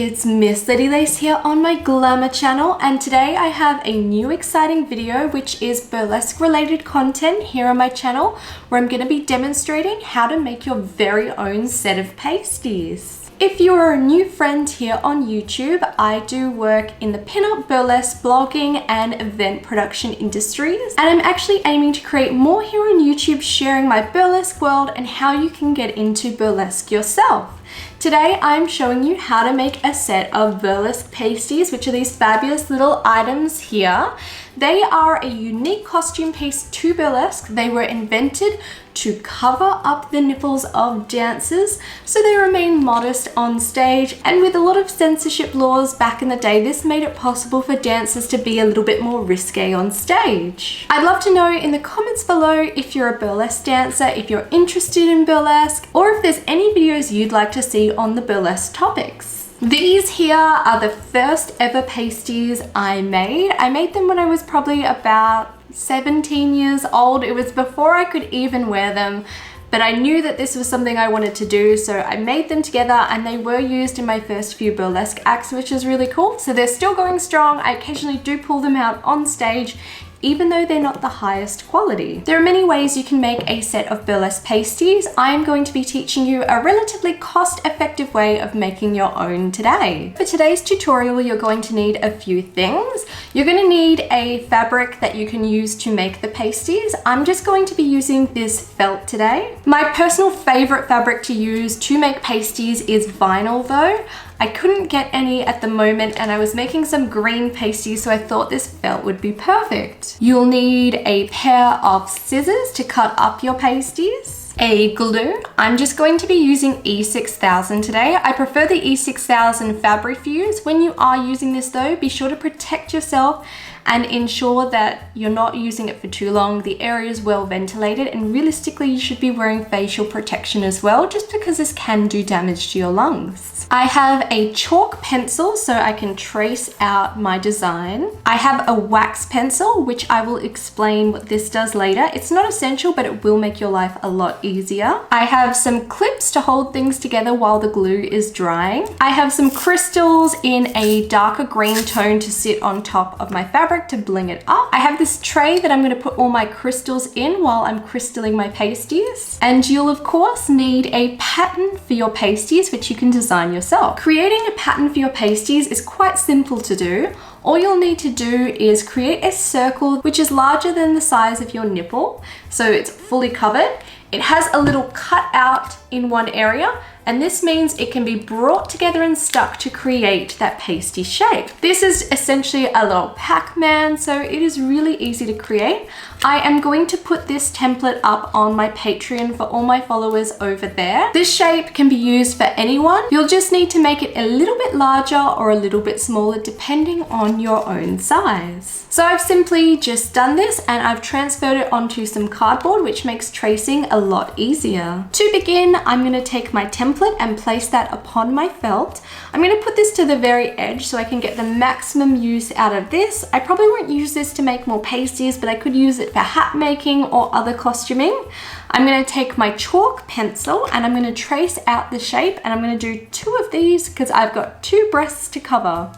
it's Miss Lady Lace here on my Glamour channel, and today I have a new exciting video which is burlesque related content here on my channel where I'm going to be demonstrating how to make your very own set of pasties. If you're a new friend here on YouTube, I do work in the pinup, burlesque, blogging and event production industries, and I'm actually aiming to create more here on YouTube sharing my burlesque world and how you can get into burlesque yourself. Today I'm showing you how to make a set of burlesque pasties, which are these fabulous little items here. They are a unique costume piece to burlesque. They were invented to cover up the nipples of dancers so they remain modest on stage, and with a lot of censorship laws back in the day, this made it possible for dancers to be a little bit more risque on stage. I'd love to know in the comments below if you're a burlesque dancer, if you're interested in burlesque, or if there's any videos you'd like to see on the burlesque topics. These here are the first ever pasties I made. I made them when I was probably about 17 years old. It was before I could even wear them, but I knew that this was something I wanted to do, so I made them together and they were used in my first few burlesque acts, which is really cool. So they're still going strong. I occasionally do pull them out on stage, even though they're not the highest quality. There are many ways you can make a set of burlesque pasties. I'm going to be teaching you a relatively cost-effective way of making your own today. For today's tutorial, you're going to need a few things. You're going to need a fabric that you can use to make the pasties. I'm just going to be using this felt today. My personal favorite fabric to use to make pasties is vinyl though. I couldn't get any at the moment and I was making some green pasties, so I thought this felt would be perfect. You'll need a pair of scissors to cut up your pasties, a glue. I'm just going to be using E6000 today. I prefer the E6000 Fabrifuse. When you are using this though, be sure to protect yourself and ensure that you're not using it for too long. The area is well ventilated, and realistically you should be wearing facial protection as well, just because this can do damage to your lungs. I have a chalk pencil so I can trace out my design. I have a wax pencil, which I will explain what this does later. It's not essential, but it will make your life a lot easier. I have some clips to hold things together while the glue is drying. I have some crystals in a darker green tone to sit on top of my fabric to bling it up. I have this tray that I'm going to put all my crystals in while I'm crystalling my pasties. And you'll of course need a pattern for your pasties, which you can design yourself. Creating a pattern for your pasties is quite simple to do. All you'll need to do is create a circle which is larger than the size of your nipple, so it's fully covered. It has a little cut out in one area, and this means it can be brought together and stuck to create that pasty shape. This is essentially a little Pac-Man, so it is really easy to create. I am going to put this template up on my Patreon for all my followers over there. This shape can be used for anyone. You'll just need to make it a little bit larger or a little bit smaller depending on your own size. So I've simply just done this and I've transferred it onto some cardboard, which makes tracing a lot easier. To begin, I'm going to take my template and place that upon my felt. I'm going to put this to the very edge so I can get the maximum use out of this. I probably won't use this to make more pasties, but I could use it for hat making or other costuming. I'm going to take my chalk pencil and I'm going to trace out the shape, and I'm going to do two of these because I've got two breasts to cover.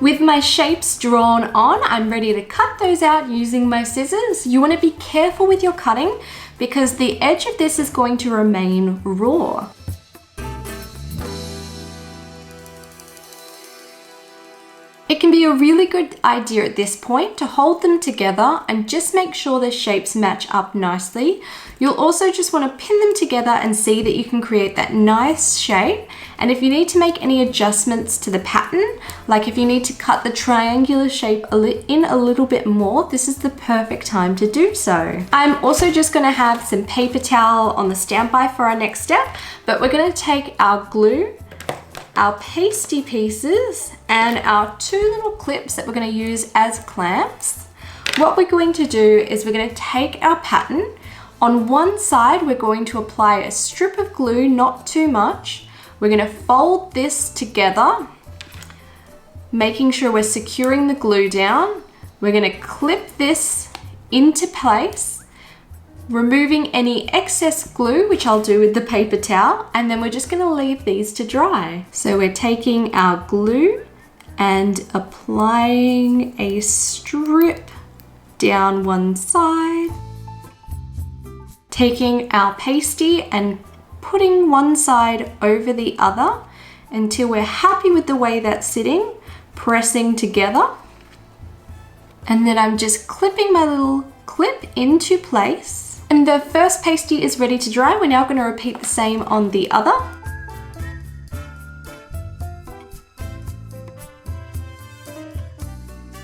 With my shapes drawn on, I'm ready to cut those out using my scissors. You want to be careful with your cutting because the edge of this is going to remain raw. It can be a really good idea at this point to hold them together and just make sure the shapes match up nicely. You'll also just want to pin them together and see that you can create that nice shape. And if you need to make any adjustments to the pattern, like if you need to cut the triangular shape in a little bit more, this is the perfect time to do so. I'm also just going to have some paper towel on the standby for our next step, but we're going to take our glue, our pasty pieces, and our two little clips that we're going to use as clamps. What we're going to do is we're going to take our pattern. On one side, we're going to apply a strip of glue, not too much. We're going to fold this together, making sure we're securing the glue down. We're going to clip this into place. removing any excess glue, which I'll do with the paper towel, and then we're just going to leave these to dry. So we're taking our glue and applying a strip down one side, taking our pasty and putting one side over the other until we're happy with the way that's sitting, pressing together. And then I'm just clipping my little clip into place. And the first pasty is ready to dry. We're now going to repeat the same on the other.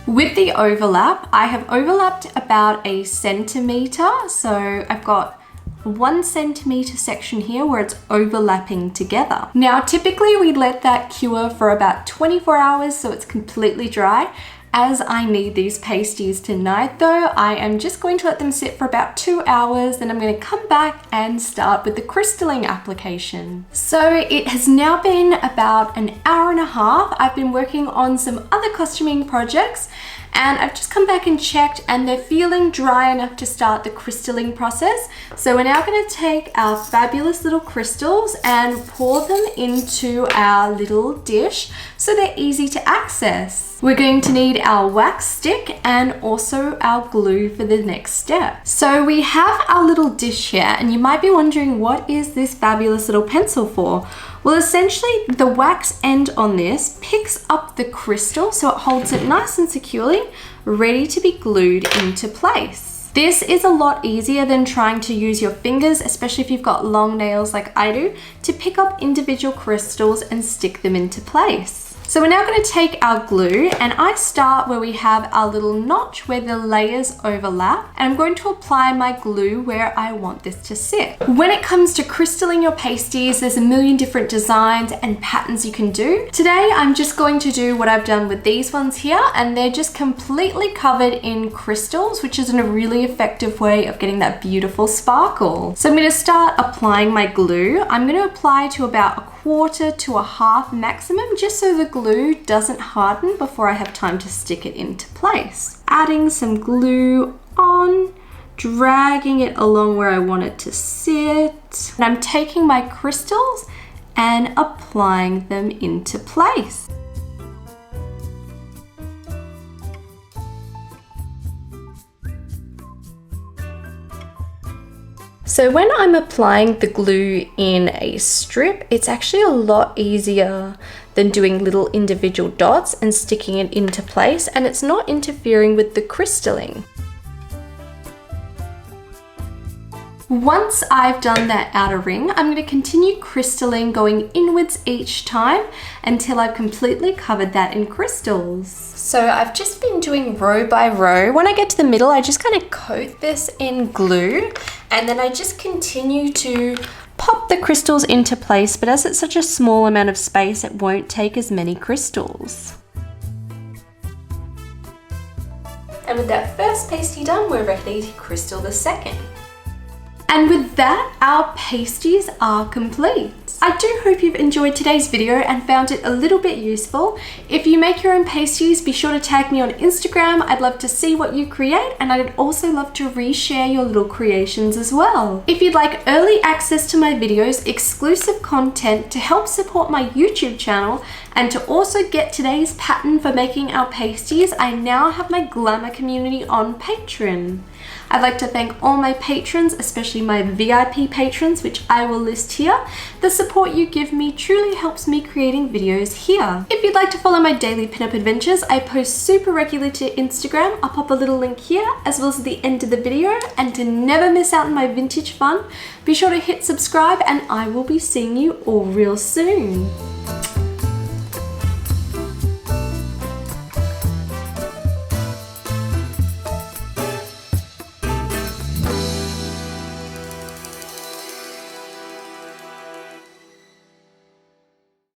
With the overlap, I have overlapped about 1 centimeter. So I've got 1 centimeter section here where it's overlapping together. Now, typically we let that cure for about 24 hours so it's completely dry. As I need these pasties tonight though, I am just going to let them sit for about 2 hours, then I'm going to come back and start with the crystalling application. So it has now been about 1.5 hours. I've been working on some other costuming projects and I've just come back and checked and they're feeling dry enough to start the crystalling process. So we're now going to take our fabulous little crystals and pour them into our little dish so they're easy to access. We're going to need our wax stick and also our glue for the next step. So we have our little dish here and you might be wondering, what is this fabulous little pencil for? Well, essentially the wax end on this picks up the crystal so it holds it nice and securely, ready to be glued into place. This is a lot easier than trying to use your fingers, especially if you've got long nails like I do, to pick up individual crystals and stick them into place. So we're now going to take our glue and I start where we have our little notch where the layers overlap, and I'm going to apply my glue where I want this to sit. When it comes to crystalling your pasties, there's a million different designs and patterns you can do. Today I'm just going to do what I've done with these ones here, and they're just completely covered in crystals, which is a really effective way of getting that beautiful sparkle. So I'm going to start applying my glue. I'm going to apply to about 1/4 to 1/2 maximum, just so the glue doesn't harden before I have time to stick it into place. Adding some glue on, dragging it along where I want it to sit. And I'm taking my crystals and applying them into place. So when I'm applying the glue in a strip, it's actually a lot easier than doing little individual dots and sticking it into place, and it's not interfering with the crystalling. Once I've done that outer ring, I'm going to continue crystalling, going inwards each time until I've completely covered that in crystals. So I've just been doing row by row. When I get to the middle, I just kind of coat this in glue, and then I just continue to pop the crystals into place, but as it's such a small amount of space, it won't take as many crystals. And with that first pasty done, we're ready to crystal the second. And with that, our pasties are complete. I do hope you've enjoyed today's video and found it a little bit useful. If you make your own pasties, be sure to tag me on Instagram. I'd love to see what you create, and I'd also love to reshare your little creations as well. If you'd like early access to my videos, exclusive content to help support my YouTube channel, and to also get today's pattern for making our pasties, I now have my Glamour community on Patreon. I'd like to thank all my patrons, especially my VIP patrons, which I will list here. The support you give me truly helps me creating videos here. If you'd like to follow my daily pinup adventures, I post super regularly to Instagram. I'll pop a little link here as well as at the end of the video. And to never miss out on my vintage fun, be sure to hit subscribe, and I will be seeing you all real soon.